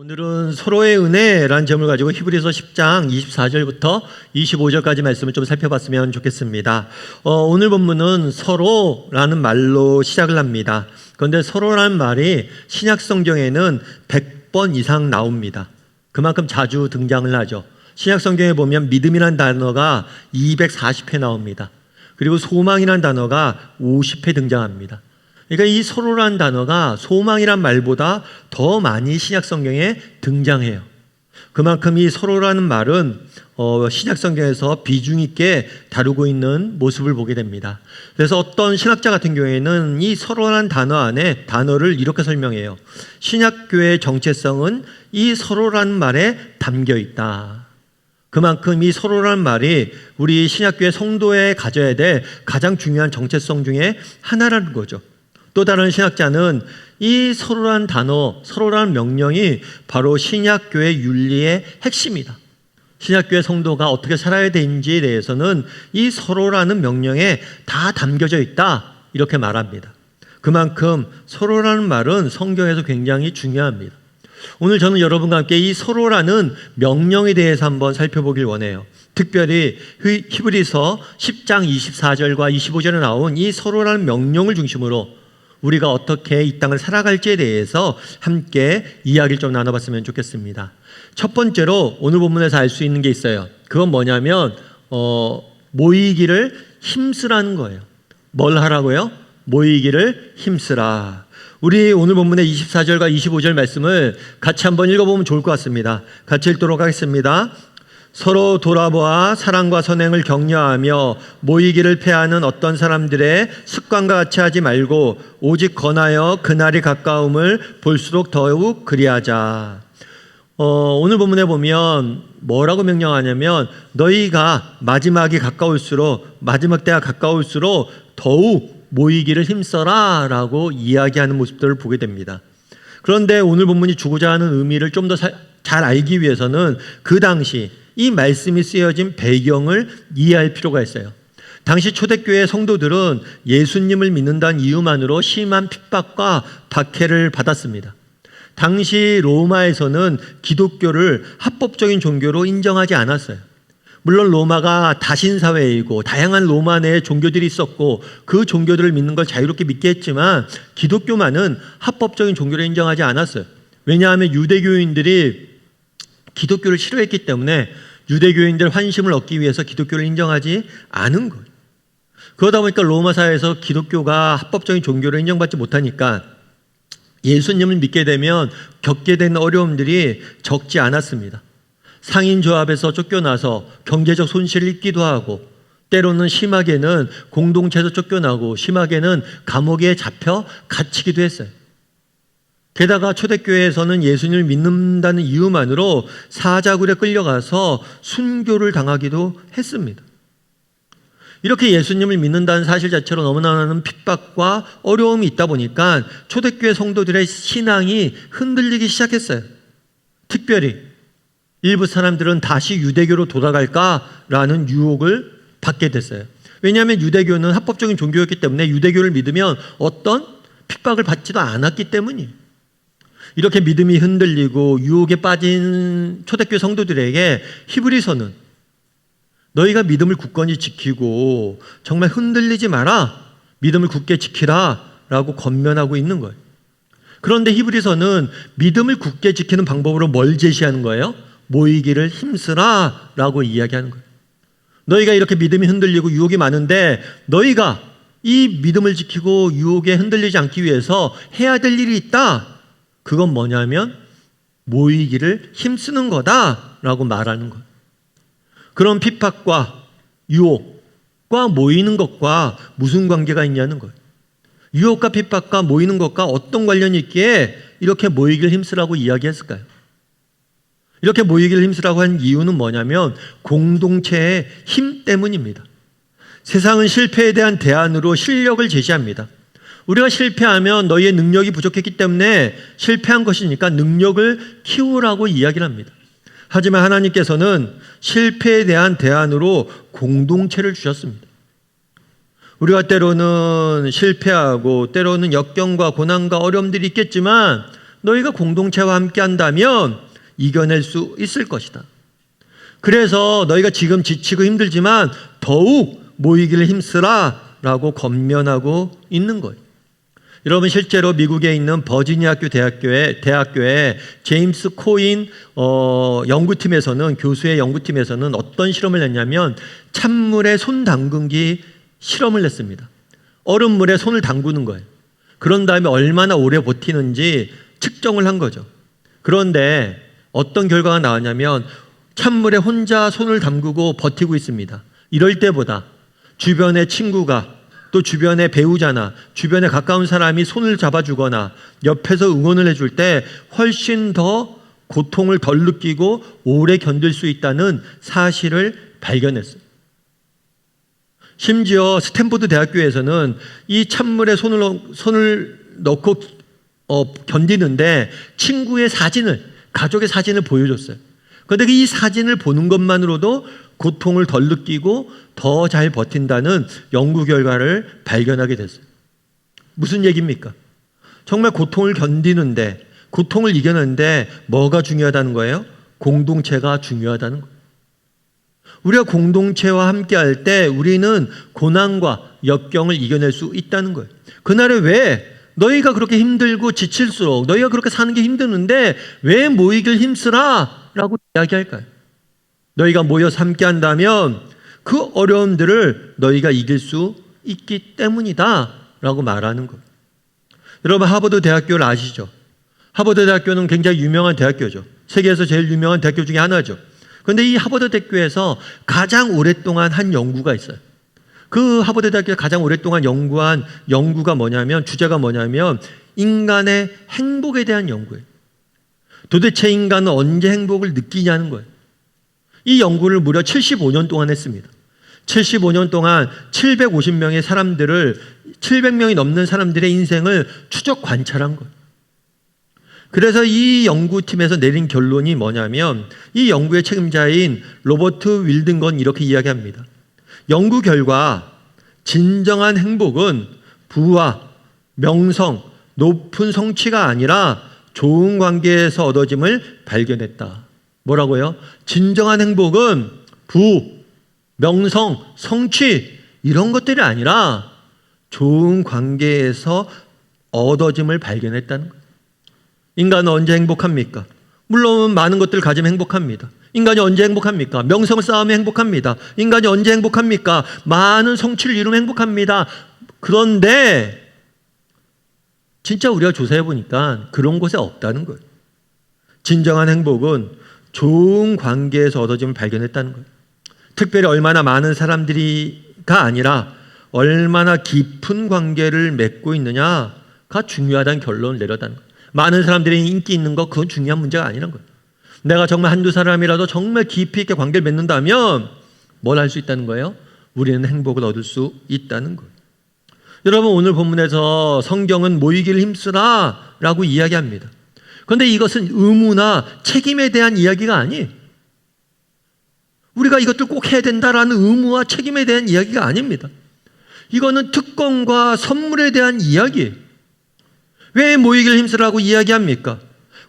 오늘은 서로의 은혜라는 점을 가지고 히브리서 10장 24절부터 25절까지 말씀을 좀 살펴봤으면 좋겠습니다. 오늘 본문은 서로라는 말로 시작을 합니다. 그런데 서로라는 말이 신약 성경에는 100번 이상 나옵니다. 그만큼 자주 등장을 하죠. 신약 성경에 보면 믿음이라는 단어가 240회 나옵니다. 그리고 소망이라는 단어가 50회 등장합니다. 그러니까 이 서로라는 단어가 소망이란 말보다 더 많이 신약 성경에 등장해요. 그만큼 이 서로라는 말은 신약 성경에서 비중 있게 다루고 있는 모습을 보게 됩니다. 그래서 어떤 신학자 같은 경우에는 이 서로라는 단어 안에 단어를 이렇게 설명해요. 신약교회의 정체성은 이 서로라는 말에 담겨 있다. 그만큼 이 서로라는 말이 우리 신약교회 성도에 가져야 될 가장 중요한 정체성 중에 하나라는 거죠. 또 다른 신학자는 이 서로라는 단어, 서로라는 명령이 바로 신약교회 윤리의 핵심이다. 신약교회 성도가 어떻게 살아야 되는지에 대해서는 이 서로라는 명령에 다 담겨져 있다. 이렇게 말합니다. 그만큼 서로라는 말은 성경에서 굉장히 중요합니다. 오늘 저는 여러분과 함께 이 서로라는 명령에 대해서 한번 살펴보길 원해요. 특별히 히브리서 10장 24절과 25절에 나온 이 서로라는 명령을 중심으로 우리가 어떻게 이 땅을 살아갈지에 대해서 함께 이야기를 좀 나눠봤으면 좋겠습니다. 첫 번째로 오늘 본문에서 알 수 있는 게 있어요. 그건 뭐냐면 모이기를 힘쓰라는 거예요. 뭘 하라고요? 모이기를 힘쓰라. 우리 오늘 본문의 24절과 25절 말씀을 같이 한번 읽어보면 좋을 것 같습니다. 같이 읽도록 하겠습니다. 서로 돌아보아 사랑과 선행을 격려하며 모이기를 패하는 어떤 사람들의 습관과 같이 하지 말고 오직 권하여 그날이 가까움을 볼수록 더욱 그리하자. 오늘 본문에 보면 뭐라고 명령하냐면 너희가 마지막 때가 가까울수록 더욱 모이기를 힘써라 라고 이야기하는 모습들을 보게 됩니다. 그런데 오늘 본문이 주고자 하는 의미를 좀 더 잘 알기 위해서는 그 당시 이 말씀이 쓰여진 배경을 이해할 필요가 있어요. 당시 초대교회 성도들은 예수님을 믿는다는 이유만으로 심한 핍박과 박해를 받았습니다. 당시 로마에서는 기독교를 합법적인 종교로 인정하지 않았어요. 물론 로마가 다신사회이고 다양한 로마 내에 종교들이 있었고 그 종교들을 믿는 걸 자유롭게 믿게 했지만 기독교만은 합법적인 종교로 인정하지 않았어요. 왜냐하면 유대교인들이 기독교를 싫어했기 때문에 유대교인들 환심을 얻기 위해서 기독교를 인정하지 않은 거예요. 그러다 보니까 로마 사회에서 기독교가 합법적인 종교로 인정받지 못하니까 예수님을 믿게 되면 겪게 된 어려움들이 적지 않았습니다. 상인조합에서 쫓겨나서 경제적 손실을 입기도 하고 때로는 심하게는 공동체에서 쫓겨나고 심하게는 감옥에 잡혀 갇히기도 했어요. 게다가 초대교회에서는 예수님을 믿는다는 이유만으로 사자굴에 끌려가서 순교를 당하기도 했습니다. 이렇게 예수님을 믿는다는 사실 자체로 너무나 많은 핍박과 어려움이 있다 보니까 초대교회 성도들의 신앙이 흔들리기 시작했어요. 특별히 일부 사람들은 다시 유대교로 돌아갈까라는 유혹을 받게 됐어요. 왜냐하면 유대교는 합법적인 종교였기 때문에 유대교를 믿으면 어떤 핍박을 받지도 않았기 때문이에요. 이렇게 믿음이 흔들리고 유혹에 빠진 초대교회 성도들에게 히브리서는 너희가 믿음을 굳건히 지키고 정말 흔들리지 마라, 믿음을 굳게 지키라 라고 권면하고 있는 거예요. 그런데 히브리서는 믿음을 굳게 지키는 방법으로 뭘 제시하는 거예요? 모이기를 힘쓰라 라고 이야기하는 거예요. 너희가 이렇게 믿음이 흔들리고 유혹이 많은데 너희가 이 믿음을 지키고 유혹에 흔들리지 않기 위해서 해야 될 일이 있다. 그건 뭐냐면 모이기를 힘쓰는 거다라고 말하는 거예요. 그런 핍박과 유혹과 모이는 것과 무슨 관계가 있냐는 거예요. 유혹과 핍박과 모이는 것과 어떤 관련이 있기에 이렇게 모이기를 힘쓰라고 이야기했을까요? 이렇게 모이기를 힘쓰라고 한 이유는 뭐냐면 공동체의 힘 때문입니다. 세상은 실패에 대한 대안으로 실력을 제시합니다. 우리가 실패하면 너희의 능력이 부족했기 때문에 실패한 것이니까 능력을 키우라고 이야기를 합니다. 하지만 하나님께서는 실패에 대한 대안으로 공동체를 주셨습니다. 우리가 때로는 실패하고 때로는 역경과 고난과 어려움들이 있겠지만 너희가 공동체와 함께 한다면 이겨낼 수 있을 것이다. 그래서 너희가 지금 지치고 힘들지만 더욱 모이기를 힘쓰라 라고 권면하고 있는 거예요. 여러분, 실제로 미국에 있는 버지니아주 대학교의 제임스 코인 연구팀에서는, 교수의 연구팀에서는 어떤 실험을 했냐면 찬물에 손 담그기 실험을 했습니다. 얼음물에 손을 담그는 거예요. 그런 다음에 얼마나 오래 버티는지 측정을 한 거죠. 그런데 어떤 결과가 나왔냐면 찬물에 혼자 손을 담그고 버티고 있습니다. 이럴 때보다 주변의 친구가, 또 주변의 배우자나 주변에 가까운 사람이 손을 잡아주거나 옆에서 응원을 해줄 때 훨씬 더 고통을 덜 느끼고 오래 견딜 수 있다는 사실을 발견했어요. 심지어 스탠포드 대학교에서는 이 찬물에 손을 넣고 견디는데 친구의 사진을, 가족의 사진을 보여줬어요. 그런데 이 사진을 보는 것만으로도 고통을 덜 느끼고 더 잘 버틴다는 연구 결과를 발견하게 됐어요. 무슨 얘기입니까? 정말 고통을 견디는데, 고통을 이겨내는데 뭐가 중요하다는 거예요? 공동체가 중요하다는 거예요. 우리가 공동체와 함께 할 때 우리는 고난과 역경을 이겨낼 수 있다는 거예요. 그날에 왜 너희가 그렇게 힘들고 지칠수록 너희가 그렇게 사는 게 힘드는데 왜 모이길 힘쓰라 라고 이야기할까요? 너희가 모여서 함께 한다면 그 어려움들을 너희가 이길 수 있기 때문이다 라고 말하는 거예요. 여러분, 하버드 대학교를 아시죠? 하버드 대학교는 굉장히 유명한 대학교죠. 세계에서 제일 유명한 대학교 중에 하나죠. 그런데 이 하버드 대학교에서 가장 오랫동안 한 연구가 있어요. 그 하버드 대학교에서 가장 오랫동안 연구한 연구가 뭐냐면, 주제가 뭐냐면 인간의 행복에 대한 연구예요. 도대체 인간은 언제 행복을 느끼냐는 거예요. 이 연구를 무려 75년 동안 했습니다. 75년 동안 750명의 사람들을, 700명이 넘는 사람들의 인생을 추적 관찰한 거예요. 그래서 이 연구팀에서 내린 결론이 뭐냐면, 이 연구의 책임자인 로버트 윌든건 이렇게 이야기합니다. 연구 결과 진정한 행복은 부와 명성, 높은 성취가 아니라 좋은 관계에서 얻어짐을 발견했다. 뭐라고요? 진정한 행복은 부, 명성, 성취 이런 것들이 아니라 좋은 관계에서 얻어짐을 발견했다는 거예요. 인간은 언제 행복합니까? 물론 많은 것들을 가지면 행복합니다. 인간이 언제 행복합니까? 명성을 쌓으면 행복합니다. 인간이 언제 행복합니까? 많은 성취를 이루면 행복합니다. 그런데 진짜 우리가 조사해 보니까 그런 곳에 없다는 거예요. 진정한 행복은 좋은 관계에서 얻어짐을 발견했다는 거예요. 특별히 얼마나 많은 사람들이가 아니라 얼마나 깊은 관계를 맺고 있느냐가 중요하다는 결론을 내렸다는 거예요. 많은 사람들이 인기 있는 거, 그건 중요한 문제가 아니라는 거예요. 내가 정말 한두 사람이라도 정말 깊이 있게 관계를 맺는다면 뭘 할 수 있다는 거예요? 우리는 행복을 얻을 수 있다는 거예요. 여러분, 오늘 본문에서 성경은 모이기를 힘쓰라 라고 이야기합니다. 그런데 이것은 의무나 책임에 대한 이야기가 아니에요. 우리가 이것들 꼭 해야 된다라는 의무와 책임에 대한 이야기가 아닙니다. 이거는 특권과 선물에 대한 이야기예요. 왜 모이기를 힘쓰라고 이야기합니까?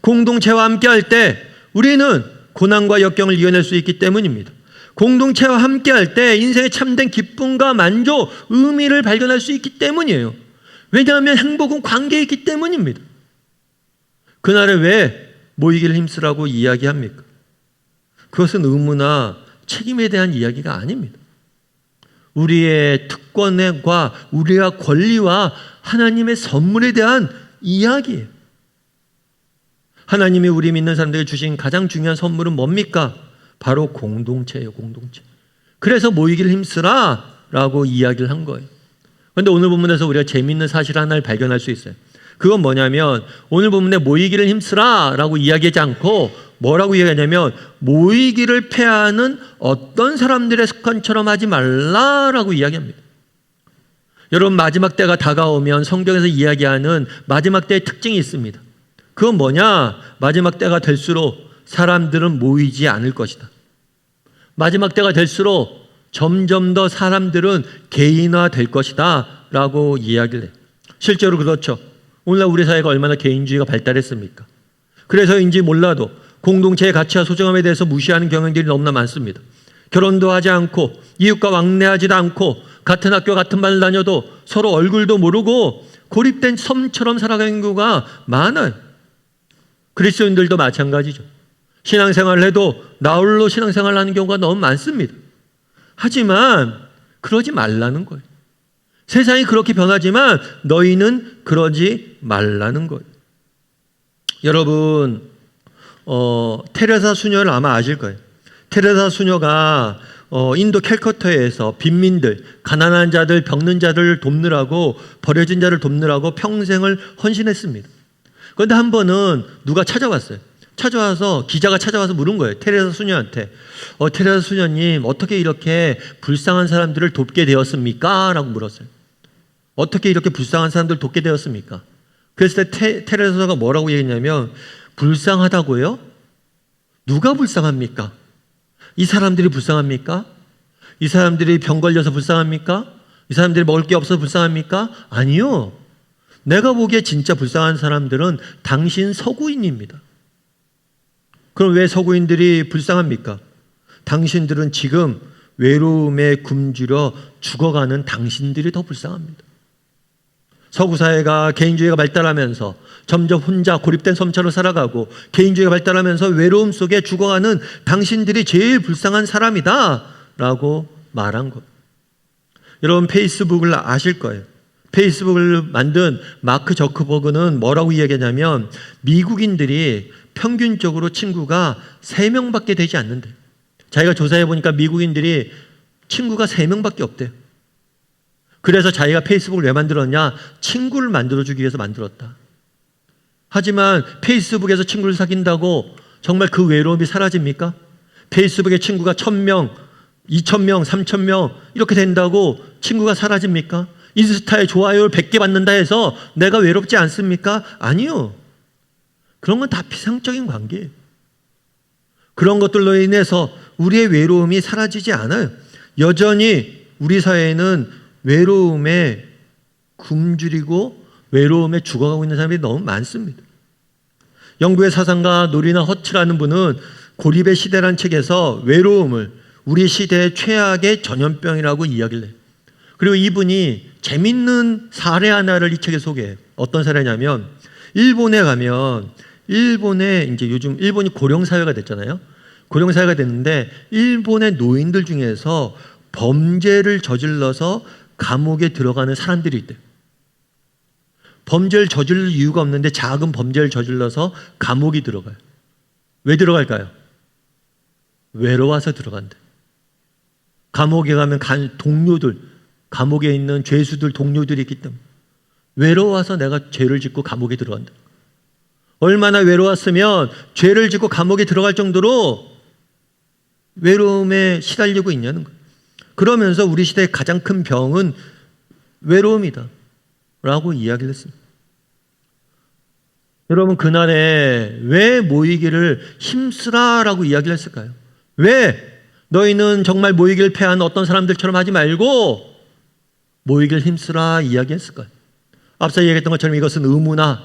공동체와 함께 할 때 우리는 고난과 역경을 이겨낼 수 있기 때문입니다. 공동체와 함께 할 때 인생의 참된 기쁨과 만족, 의미를 발견할 수 있기 때문이에요. 왜냐하면 행복은 관계에 있기 때문입니다. 그날에 왜 모이기를 힘쓰라고 이야기합니까? 그것은 의무나 책임에 대한 이야기가 아닙니다. 우리의 특권과 우리의 권리와 하나님의 선물에 대한 이야기예요. 하나님이 우리 믿는 사람들에게 주신 가장 중요한 선물은 뭡니까? 바로 공동체예요, 공동체. 그래서 모이기를 힘쓰라 라고 이야기를 한 거예요. 그런데 오늘 본문에서 우리가 재미있는 사실 하나를 발견할 수 있어요. 그건 뭐냐면 오늘 본문에 모이기를 힘쓰라 라고 이야기하지 않고 뭐라고 이야기하냐면 모이기를 패하는 어떤 사람들의 습관처럼 하지 말라라고 이야기합니다. 여러분, 마지막 때가 다가오면 성경에서 이야기하는 마지막 때의 특징이 있습니다. 그건 뭐냐? 마지막 때가 될수록 사람들은 모이지 않을 것이다. 마지막 때가 될수록 점점 더 사람들은 개인화될 것이다 라고 이야기를 해요. 실제로 그렇죠. 오늘날 우리 사회가 얼마나 개인주의가 발달했습니까? 그래서인지 몰라도 공동체의 가치와 소중함에 대해서 무시하는 경향들이 너무나 많습니다. 결혼도 하지 않고 이웃과 왕래하지도 않고 같은 학교 같은 반을 다녀도 서로 얼굴도 모르고 고립된 섬처럼 살아가는 경우가 많아요. 그리스도인들도 마찬가지죠. 신앙생활을 해도 나홀로 신앙생활을 하는 경우가 너무 많습니다. 하지만 그러지 말라는 거예요. 세상이 그렇게 변하지만 너희는 그러지 말라는 거예요. 여러분, 테레사 수녀를 아마 아실 거예요. 테레사 수녀가 인도 캘커타에서 빈민들, 가난한 자들, 병든 자들을 돕느라고, 버려진 자를 돕느라고 평생을 헌신했습니다. 그런데 한 번은 누가 찾아왔어요. 찾아와서, 기자가 찾아와서 물은 거예요. 테레사 수녀한테. 테레사 수녀님, 어떻게 이렇게 불쌍한 사람들을 돕게 되었습니까? 라고 물었어요. 어떻게 이렇게 불쌍한 사람들을 돕게 되었습니까? 그랬을 때 테레사가 뭐라고 얘기했냐면, 불쌍하다고요? 누가 불쌍합니까? 이 사람들이 불쌍합니까? 이 사람들이 병 걸려서 불쌍합니까? 이 사람들이 먹을 게 없어서 불쌍합니까? 아니요. 내가 보기에 진짜 불쌍한 사람들은 당신 서구인입니다. 그럼 왜 서구인들이 불쌍합니까? 당신들은 지금 외로움에 굶주려 죽어가는 당신들이 더 불쌍합니다. 서구 사회가 개인주의가 발달하면서 점점 혼자 고립된 섬처럼 살아가고 개인주의가 발달하면서 외로움 속에 죽어가는 당신들이 제일 불쌍한 사람이다 라고 말한 것. 여러분 페이스북을 아실 거예요. 페이스북을 만든 마크 저크버그는 뭐라고 이야기하냐면 미국인들이 평균적으로 친구가 3명밖에 되지 않는데, 자기가 조사해 보니까 미국인들이 친구가 3명밖에 없대요. 그래서 자기가 페이스북을 왜 만들었냐? 친구를 만들어주기 위해서 만들었다. 하지만 페이스북에서 친구를 사귄다고 정말 그 외로움이 사라집니까? 페이스북에 친구가 1000명, 2000명, 3000명 이렇게 된다고 친구가 사라집니까? 인스타에 좋아요를 100개 받는다 해서 내가 외롭지 않습니까? 아니요. 그런 건 다 피상적인 관계예요. 그런 것들로 인해서 우리의 외로움이 사라지지 않아요. 여전히 우리 사회에는 외로움에 굶주리고 외로움에 죽어가고 있는 사람들이 너무 많습니다. 영국의 사상가 노리나 허츠라는 분은 고립의 시대란 책에서 외로움을 우리 시대의 최악의 전염병이라고 이야기를 해요. 그리고 이분이 재밌는 사례 하나를 이 책에 소개해요. 어떤 사례냐면 일본에 가면 일본에 이제 요즘 일본이 고령사회가 됐잖아요. 고령사회가 됐는데 일본의 노인들 중에서 범죄를 저질러서 감옥에 들어가는 사람들이 있대요. 범죄를 저질 이유가 없는데 작은 범죄를 저질러서 감옥이 들어가요. 왜 들어갈까요? 외로워서 들어간대. 감옥에 가면 동료들, 감옥에 있는 죄수들, 동료들이 있기 때문에 외로워서 내가 죄를 짓고 감옥에 들어간다. 얼마나 외로웠으면 죄를 짓고 감옥에 들어갈 정도로 외로움에 시달리고 있냐는 거예요. 그러면서 우리 시대의 가장 큰 병은 외로움이다 라고 이야기를 했습니다. 여러분 그날에 왜 모이기를 힘쓰라 라고 이야기를 했을까요? 왜 너희는 정말 모이기를 패한 어떤 사람들처럼 하지 말고 모이기를 힘쓰라 이야기했을까요? 앞서 얘기했던 것처럼 이것은 의무나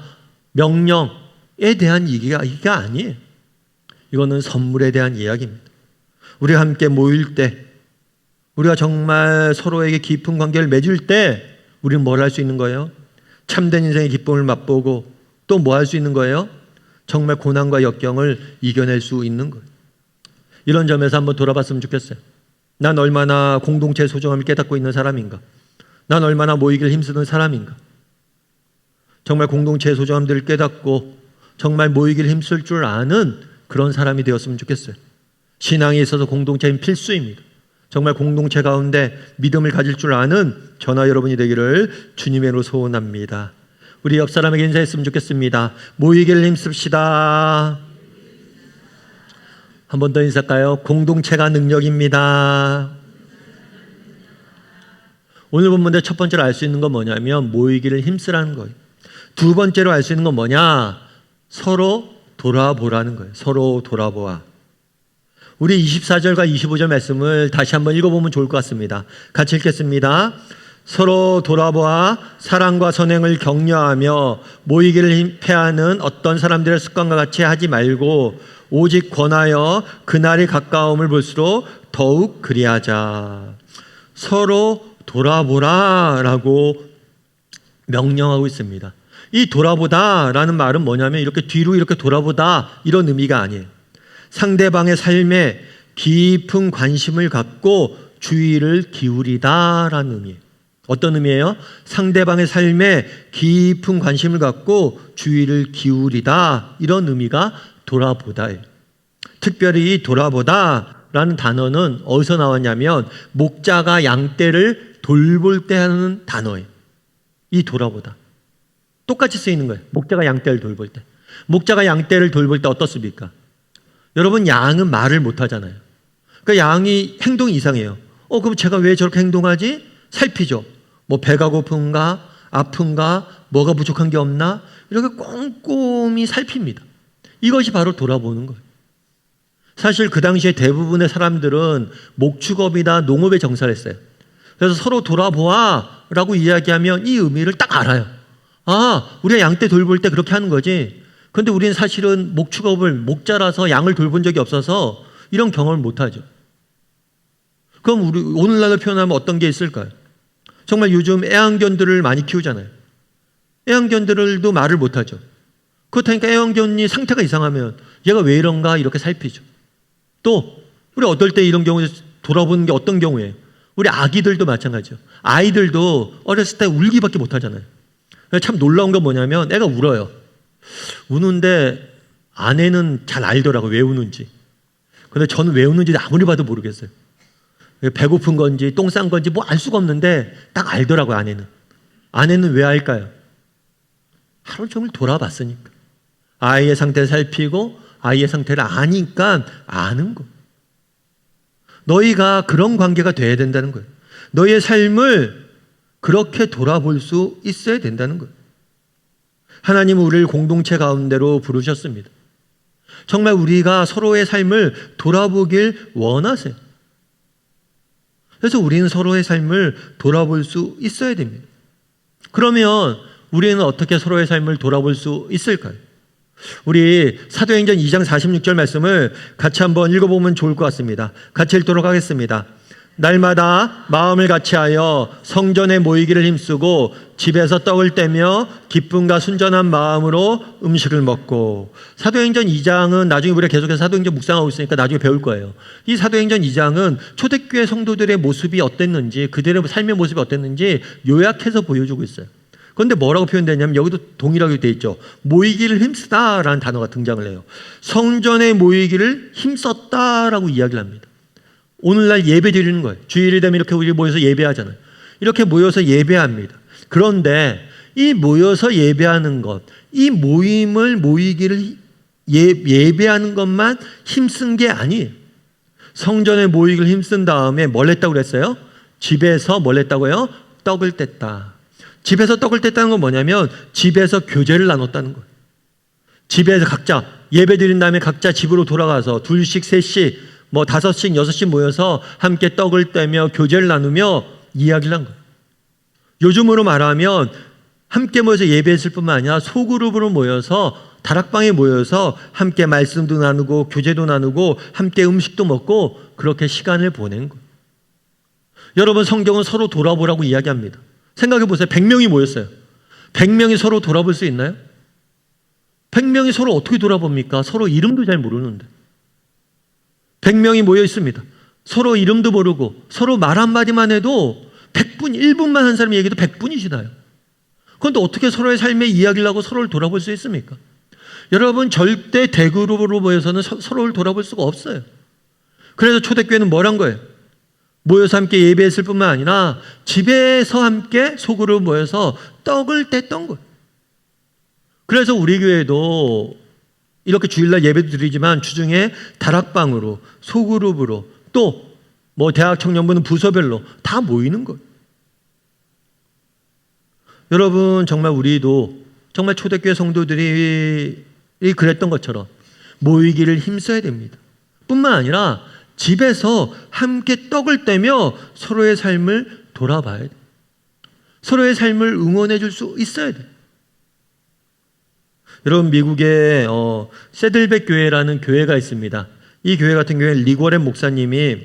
명령에 대한 얘기가 아니에요. 이거는 선물에 대한 이야기입니다. 우리가 함께 모일 때, 우리가 정말 서로에게 깊은 관계를 맺을 때 우리는 뭘 할 수 있는 거예요? 참된 인생의 기쁨을 맛보고 또 뭐 할 수 있는 거예요? 정말 고난과 역경을 이겨낼 수 있는 거예요. 이런 점에서 한번 돌아봤으면 좋겠어요. 난 얼마나 공동체의 소중함을 깨닫고 있는 사람인가? 난 얼마나 모이기를 힘쓰는 사람인가? 정말 공동체의 소중함들을 깨닫고 정말 모이기를 힘쓸 줄 아는 그런 사람이 되었으면 좋겠어요. 신앙에 있어서 공동체는 필수입니다. 정말 공동체 가운데 믿음을 가질 줄 아는 저나 여러분이 되기를 주님으로 소원합니다. 우리 옆 사람에게 인사했으면 좋겠습니다. 모이기를 힘씁시다. 한 번 더 인사할까요? 공동체가 능력입니다. 오늘 본문의 첫 번째로 알 수 있는 건 뭐냐면 모이기를 힘쓰라는 거예요. 두 번째로 알 수 있는 건 뭐냐? 서로 돌아보라는 거예요. 서로 돌아보아. 우리 24절과 25절 말씀을 다시 한번 읽어보면 좋을 것 같습니다. 같이 읽겠습니다. 서로 돌아보아 사랑과 선행을 격려하며 모이기를 패하는 어떤 사람들의 습관과 같이 하지 말고 오직 권하여 그날이 가까움을 볼수록 더욱 그리하자. 서로 돌아보라라고 명령하고 있습니다. 이 돌아보다라는 말은 뭐냐면 이렇게 뒤로 이렇게 돌아보다 이런 의미가 아니에요. 상대방의 삶에 깊은 관심을 갖고 주의를 기울이다라는 의미예요. 어떤 의미예요? 상대방의 삶에 깊은 관심을 갖고 주의를 기울이다, 이런 의미가 돌아보다예요. 특별히 이 돌아보다라는 단어는 어디서 나왔냐면 목자가 양떼를 돌볼 때 하는 단어예요. 이 돌아보다 똑같이 쓰이는 거예요. 목자가 양떼를 돌볼 때. 목자가 양떼를 돌볼 때 어떻습니까? 여러분, 양은 말을 못 하잖아요. 그러니까 양이 행동이 이상해요. 그럼 제가 왜 저렇게 행동하지? 살피죠. 뭐 배가 고픈가? 아픈가? 뭐가 부족한 게 없나? 이렇게 꼼꼼히 살핍니다. 이것이 바로 돌아보는 거예요. 사실 그 당시에 대부분의 사람들은 목축업이나 농업에 정사를 했어요. 그래서 서로 돌아보아 라고 이야기하면 이 의미를 딱 알아요. 우리가 양떼 돌볼 때 그렇게 하는 거지. 그런데 우리는 사실은 목축업을 목자라서 양을 돌본 적이 없어서 이런 경험을 못하죠. 그럼 우리 오늘날로 표현하면 어떤 게 있을까요? 정말 요즘 애완견들을 많이 키우잖아요. 애완견들도 말을 못하죠. 그렇다니까 애완견이 상태가 이상하면 얘가 왜 이런가 이렇게 살피죠. 또 우리 어떨 때 이런 경우에 돌아보는 게 어떤 경우예요? 우리 아기들도 마찬가지죠. 아이들도 어렸을 때 울기밖에 못하잖아요. 참 놀라운 건 뭐냐면 애가 울어요. 우는데 아내는 잘 알더라고요. 왜 우는지. 근데 저는 왜 우는지 아무리 봐도 모르겠어요. 배고픈 건지 똥 싼 건지 뭐 알 수가 없는데 딱 알더라고요. 아내는 왜 알까요? 하루 종일 돌아봤으니까. 아이의 상태를 살피고 아이의 상태를 아니까 아는 거. 너희가 그런 관계가 돼야 된다는 거예요. 너희의 삶을 그렇게 돌아볼 수 있어야 된다는 거예요. 하나님은 우리를 공동체 가운데로 부르셨습니다. 정말 우리가 서로의 삶을 돌아보길 원하세요. 그래서 우리는 서로의 삶을 돌아볼 수 있어야 됩니다. 그러면 우리는 어떻게 서로의 삶을 돌아볼 수 있을까요? 우리 사도행전 2장 46절 말씀을 같이 한번 읽어보면 좋을 것 같습니다. 같이 읽도록 하겠습니다. 날마다 마음을 같이하여 성전에 모이기를 힘쓰고 집에서 떡을 떼며 기쁨과 순전한 마음으로 음식을 먹고. 사도행전 2장은 나중에 우리가 계속해서 사도행전 묵상하고 있으니까 나중에 배울 거예요. 이 사도행전 2장은 초대교회 성도들의 모습이 어땠는지, 그들의 삶의 모습이 어땠는지 요약해서 보여주고 있어요. 그런데 뭐라고 표현되냐면 여기도 동일하게 되어 있죠. 모이기를 힘쓰다라는 단어가 등장을 해요. 성전에 모이기를 힘썼다라고 이야기를 합니다. 오늘날 예배 드리는 거예요. 주일이 되면 이렇게 우리 모여서 예배하잖아요. 이렇게 모여서 예배합니다. 그런데 이 모여서 예배하는 것, 이 모이기를 예배하는 것만 힘쓴 게 아니에요. 성전에 모이기를 힘쓴 다음에 뭘 했다고 그랬어요? 집에서 뭘 했다고요? 떡을 뗐다. 집에서 떡을 뗐다는 건 뭐냐면 집에서 교제를 나눴다는 거예요. 집에서 각자 예배 드린 다음에 각자 집으로 돌아가서 둘씩, 셋씩, 뭐 5씩, 6씩 모여서 함께 떡을 떼며 교제를 나누며 이야기를 한 거예요. 요즘으로 말하면 함께 모여서 예배했을 뿐만 아니라 소그룹으로 모여서 다락방에 모여서 함께 말씀도 나누고 교제도 나누고 함께 음식도 먹고 그렇게 시간을 보낸 거예요. 여러분, 성경은 서로 돌아보라고 이야기합니다. 생각해 보세요. 100명이 모였어요. 100명이 서로 돌아볼 수 있나요? 100명이 서로 어떻게 돌아봅니까? 서로 이름도 잘 모르는데. 100명이 모여 있습니다. 서로 이름도 모르고 서로 말 한마디만 해도 100분, 1분만 한 사람이 얘기해도 100분이 지나요. 그런데 어떻게 서로의 삶의 이야기를 하고 서로를 돌아볼 수 있습니까? 여러분, 절대 대그룹으로 모여서는 서로를 돌아볼 수가 없어요. 그래서 초대교회는 뭘 한 거예요? 모여서 함께 예배했을 뿐만 아니라 집에서 함께 소그룹 모여서 떡을 뗐던 거예요. 그래서 우리 교회도 이렇게 주일날 예배도 드리지만 주중에 다락방으로, 소그룹으로, 또 뭐 대학 청년부는 부서별로 다 모이는 거예요. 여러분, 정말 우리도 정말 초대교회 성도들이 그랬던 것처럼 모이기를 힘써야 됩니다. 뿐만 아니라 집에서 함께 떡을 떼며 서로의 삶을 돌아봐야 돼요. 서로의 삶을 응원해 줄 수 있어야 돼요. 여러분, 미국에 세들백 교회라는 교회가 있습니다. 이 교회 같은 경우에 리고렌 목사님이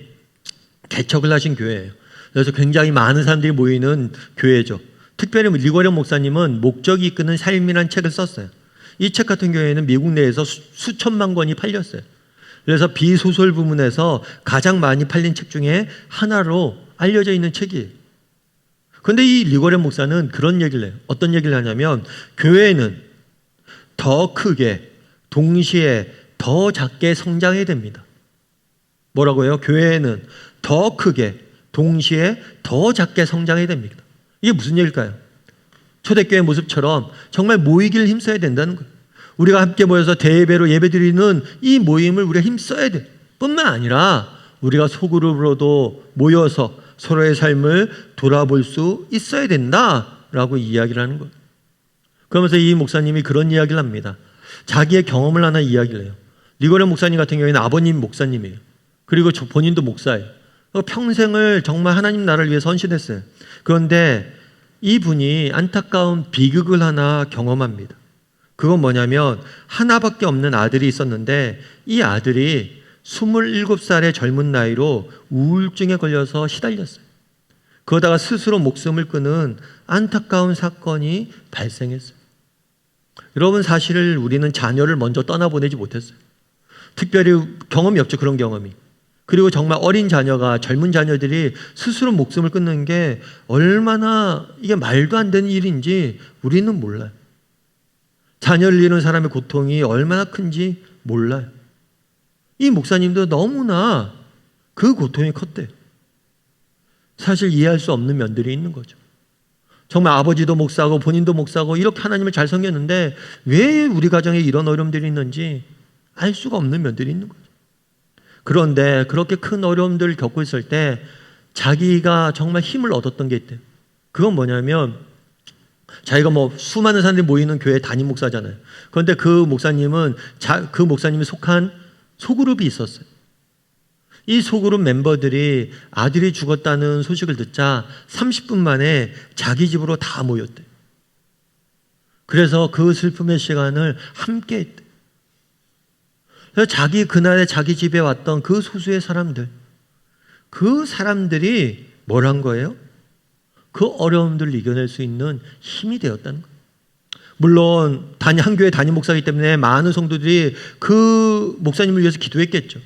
개척을 하신 교회예요. 그래서 굉장히 많은 사람들이 모이는 교회죠. 특별히 리고렌 목사님은 목적이 이끄는 삶이라는 책을 썼어요. 이 책 같은 경우에는 미국 내에서 수천만 권이 팔렸어요. 그래서 비소설 부문에서 가장 많이 팔린 책 중에 하나로 알려져 있는 책이에요. 그런데 이 리고렌 목사는 그런 얘기를 해요. 어떤 얘기를 하냐면, 교회는 더 크게, 동시에 더 작게 성장해야 됩니다. 뭐라고요? 교회는 더 크게, 동시에 더 작게 성장해야 됩니다. 이게 무슨 얘기일까요? 초대교회 모습처럼 정말 모이길 힘써야 된다는 거예요. 우리가 함께 모여서 대예배로 예배드리는 이 모임을 우리가 힘써야 돼. 뿐만 아니라 우리가 소그룹으로도 모여서 서로의 삶을 돌아볼 수 있어야 된다라고 이야기를 하는 거예요. 그러면서 이 목사님이 그런 이야기를 합니다. 자기의 경험을 하나 이야기를 해요. 리고렌 목사님 같은 경우에는 아버님 목사님이에요. 그리고 본인도 목사예요. 평생을 정말 하나님 나라를 위해서 헌신했어요. 그런데 이분이 안타까운 비극을 하나 경험합니다. 그건 뭐냐면, 하나밖에 없는 아들이 있었는데 이 아들이 27살의 젊은 나이로 우울증에 걸려서 시달렸어요. 그러다가 스스로 목숨을 끊은 안타까운 사건이 발생했어요. 여러분, 사실 우리는 자녀를 먼저 떠나보내지 못했어요. 특별히 경험이 없죠, 그런 경험이. 그리고 정말 어린 자녀가, 젊은 자녀들이 스스로 목숨을 끊는 게 얼마나 이게 말도 안 되는 일인지 우리는 몰라요. 자녀를 잃은 사람의 고통이 얼마나 큰지 몰라요. 이 목사님도 너무나 그 고통이 컸대요. 사실 이해할 수 없는 면들이 있는 거죠. 정말 아버지도 목사고 본인도 목사고 이렇게 하나님을 잘 섬겼는데 왜 우리 가정에 이런 어려움들이 있는지 알 수가 없는 면들이 있는 거죠. 그런데 그렇게 큰 어려움들을 겪고 있을 때 자기가 정말 힘을 얻었던 게 있대요. 그건 뭐냐면, 자기가 수많은 사람들이 모이는 교회 담임 목사잖아요. 그런데 그 목사님이 속한 소그룹이 있었어요. 이 소그룹 멤버들이 아들이 죽었다는 소식을 듣자 30분 만에 자기 집으로 다 모였대요. 그래서 그 슬픔의 시간을 함께 했대요. 그래서 그날에 자기 집에 왔던 그 소수의 사람들, 그 사람들이 뭘 한 거예요? 그 어려움들을 이겨낼 수 있는 힘이 되었다는 거예요. 물론 한 교회 담임 목사이기 때문에 많은 성도들이 그 목사님을 위해서 기도했겠죠.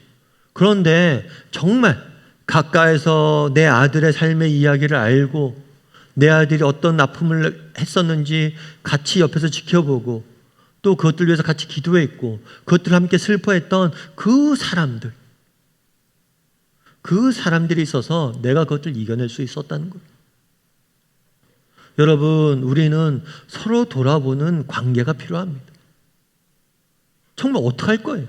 그런데 정말 가까이서 내 아들의 삶의 이야기를 알고 내 아들이 어떤 아픔을 했었는지 같이 옆에서 지켜보고 또 그것들 위해서 같이 기도했고 그것들을 함께 슬퍼했던 그 사람들이 있어서 내가 그것들을 이겨낼 수 있었다는 거예요. 여러분, 우리는 서로 돌아보는 관계가 필요합니다. 정말 어떡할 거예요?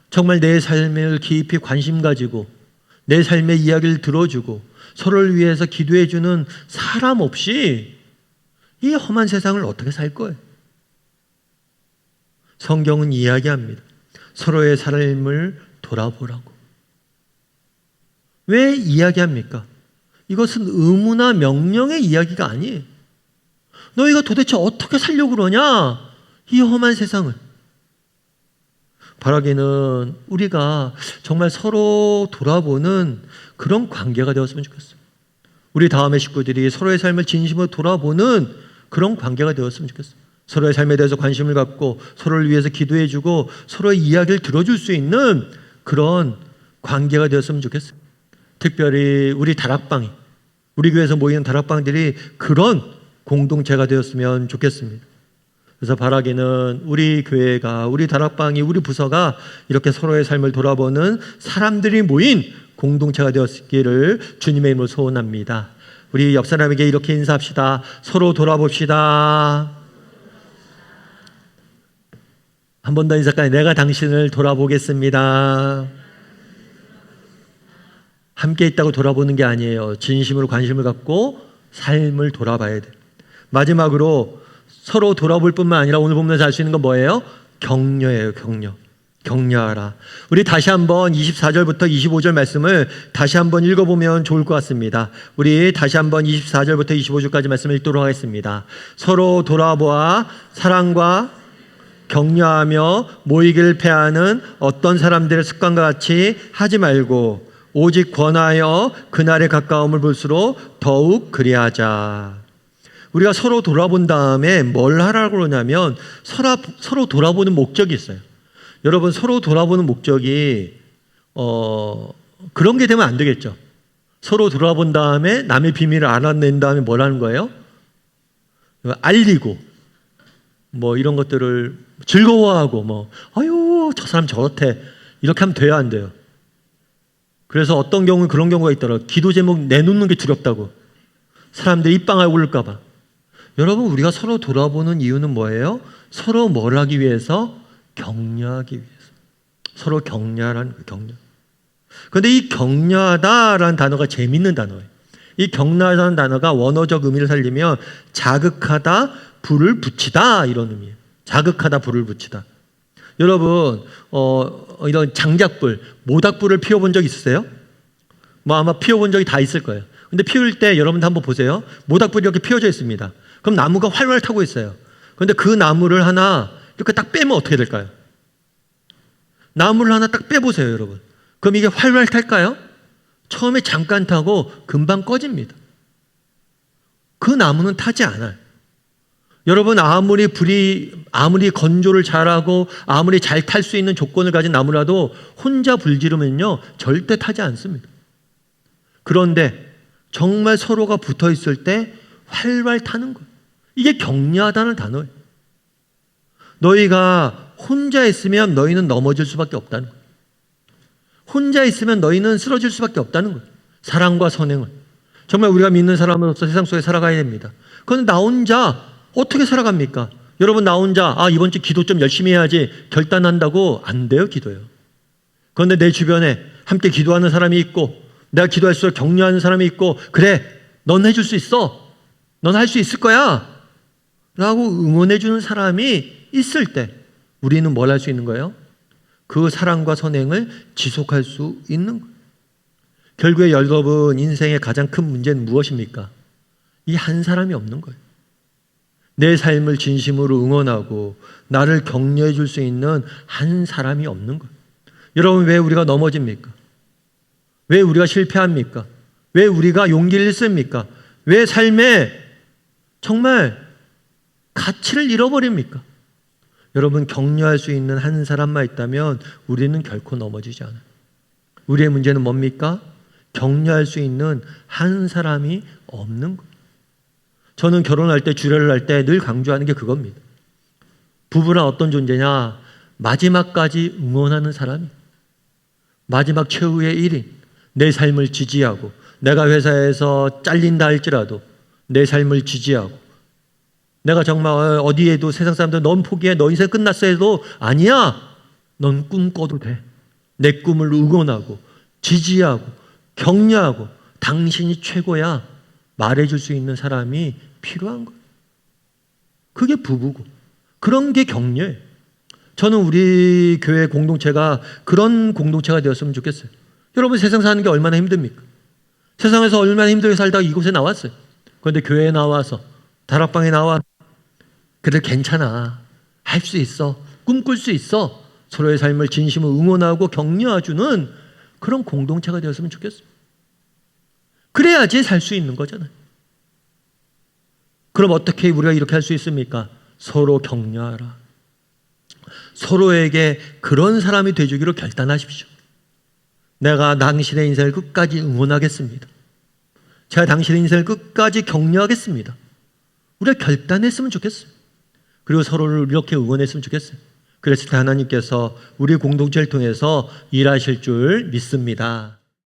정말 내 삶을 깊이 관심 가지고 내 삶의 이야기를 들어주고 서로를 위해서 기도해주는 사람 없이 이 험한 세상을 어떻게 살 거예요? 성경은 이야기합니다. 서로의 삶을 돌아보라고. 왜 이야기합니까? 이것은 의무나 명령의 이야기가 아니에요. 너희가 도대체 어떻게 살려고 그러냐? 이 험한 세상을. 바라기는 우리가 정말 서로 돌아보는 그런 관계가 되었으면 좋겠어요. 우리 다음의 식구들이 서로의 삶을 진심으로 돌아보는 그런 관계가 되었으면 좋겠어요. 서로의 삶에 대해서 관심을 갖고 서로를 위해서 기도해주고 서로의 이야기를 들어줄 수 있는 그런 관계가 되었으면 좋겠어요. 특별히 우리 다락방이, 우리 교회에서 모이는 다락방들이 그런 공동체가 되었으면 좋겠습니다. 그래서 바라기는 우리 교회가, 우리 다락방이, 우리 부서가 이렇게 서로의 삶을 돌아보는 사람들이 모인 공동체가 되었기를 주님의 이름으로 소원합니다. 우리 옆 사람에게 이렇게 인사합시다. 서로 돌아봅시다. 한 번 더 인사까지. 내가 당신을 돌아보겠습니다. 함께 있다고 돌아보는 게 아니에요. 진심으로 관심을 갖고 삶을 돌아봐야 돼요. 마지막으로 서로 돌아볼 뿐만 아니라 오늘 보면서 알 수 있는 건 뭐예요? 격려예요. 격려하라. 우리 다시 한번 24절부터 25절 말씀을 다시 한번 읽어보면 좋을 것 같습니다. 우리 다시 한번 24절부터 25절까지 말씀을 읽도록 하겠습니다. 서로 돌아보아 사랑과 격려하며 모이기를 패하는 어떤 사람들의 습관과 같이 하지 말고 오직 권하여 그날의 가까움을 볼수록 더욱 그리하자. 우리가 서로 돌아본 다음에 뭘 하라고 그러냐면 서로 돌아보는 목적이 있어요. 여러분, 서로 돌아보는 목적이 그런 게 되면 안 되겠죠. 서로 돌아본 다음에 남의 비밀을 알아낸 다음에 뭘 하는 거예요? 알리고 뭐 이런 것들을 즐거워하고 아유 저 사람 저렇대 이렇게 하면 돼야 안 돼요. 그래서 어떤 경우는 그런 경우가 있더라고요. 기도 제목 내놓는 게 두렵다고. 사람들이 입방아 올릴까 봐. 여러분, 우리가 서로 돌아보는 이유는 뭐예요? 서로 뭘 하기 위해서? 격려하기 위해서. 서로 격려하라는 거예요. 격려. 그런데 이 격려하다라는 단어가 재밌는 단어예요. 이 격려하다는 단어가 원어적 의미를 살리면 자극하다, 불을 붙이다 이런 의미예요. 자극하다, 불을 붙이다. 여러분, 이런 장작불, 모닥불을 피워본 적 있으세요? 아마 피워본 적이 다 있을 거예요. 근데 피울 때 여러분도 한번 보세요. 모닥불이 이렇게 피워져 있습니다. 그럼 나무가 활활 타고 있어요. 그런데 그 나무를 하나 이렇게 딱 빼면 어떻게 될까요? 나무를 하나 딱 빼보세요, 여러분. 그럼 이게 활활 탈까요? 처음에 잠깐 타고 금방 꺼집니다. 그 나무는 타지 않아요. 여러분, 아무리 건조를 잘하고 아무리 잘 탈 수 있는 조건을 가진 나무라도 혼자 불 지르면요 절대 타지 않습니다. 그런데 정말 서로가 붙어 있을 때 활활 타는 거예요. 이게 격려하다는 단어예요. 너희가 혼자 있으면 너희는 넘어질 수밖에 없다는 거예요. 혼자 있으면 너희는 쓰러질 수밖에 없다는 거예요. 사랑과 선행을. 정말 우리가 믿는 사람으로서 세상 속에 살아가야 됩니다. 그런데 나 혼자 어떻게 살아갑니까? 여러분, 나 혼자 이번 주 기도 좀 열심히 해야지 결단한다고 안 돼요. 기도요. 그런데 내 주변에 함께 기도하는 사람이 있고 내가 기도할수록 격려하는 사람이 있고 그래 넌 해줄 수 있어. 넌 할 수 있을 거야 라고 응원해 주는 사람이 있을 때 우리는 뭘 할 수 있는 거예요? 그 사랑과 선행을 지속할 수 있는 거예요. 결국에 여러분, 인생의 가장 큰 문제는 무엇입니까? 이 한 사람이 없는 거예요. 내 삶을 진심으로 응원하고 나를 격려해 줄 수 있는 한 사람이 없는 거예요. 여러분, 왜 우리가 넘어집니까? 왜 우리가 실패합니까? 왜 우리가 용기를 잃습니까? 왜 삶에 정말 가치를 잃어버립니까? 여러분, 격려할 수 있는 한 사람만 있다면 우리는 결코 넘어지지 않아요. 우리의 문제는 뭡니까? 격려할 수 있는 한 사람이 없는 거예요. 저는 결혼할 때, 주례를 할 때 늘 강조하는 게 그겁니다. 부부란 어떤 존재냐? 마지막까지 응원하는 사람이, 마지막 최후의 1인, 내 삶을 지지하고, 내가 회사에서 잘린다 할지라도 내 삶을 지지하고, 내가 정말 어디에도 세상 사람들 넌 포기해, 너 인생 끝났어 해도 아니야, 넌 꿈 꿔도 돼. 내 꿈을 응원하고 지지하고 격려하고 당신이 최고야 말해줄 수 있는 사람이 필요한 거예요. 그게 부부고 그런 게 격려예요. 저는 우리 교회 공동체가 그런 공동체가 되었으면 좋겠어요. 여러분, 세상 사는 게 얼마나 힘듭니까? 세상에서 얼마나 힘들게 살다가 이곳에 나왔어요. 그런데 교회에 나와서, 다락방에 나와서 그래 괜찮아, 할 수 있어, 꿈꿀 수 있어, 서로의 삶을 진심으로 응원하고 격려해주는 그런 공동체가 되었으면 좋겠어요. 그래야지 살 수 있는 거잖아요. 그럼 어떻게 우리가 이렇게 할 수 있습니까? 서로 격려하라. 서로에게 그런 사람이 되주기로 결단하십시오. 내가 당신의 인생을 끝까지 응원하겠습니다. 제가 당신의 인생을 끝까지 격려하겠습니다. 우리가 결단했으면 좋겠어요. 그리고 서로를 이렇게 응원했으면 좋겠어요. 그랬을 때 하나님께서 우리 공동체를 통해서 일하실 줄 믿습니다.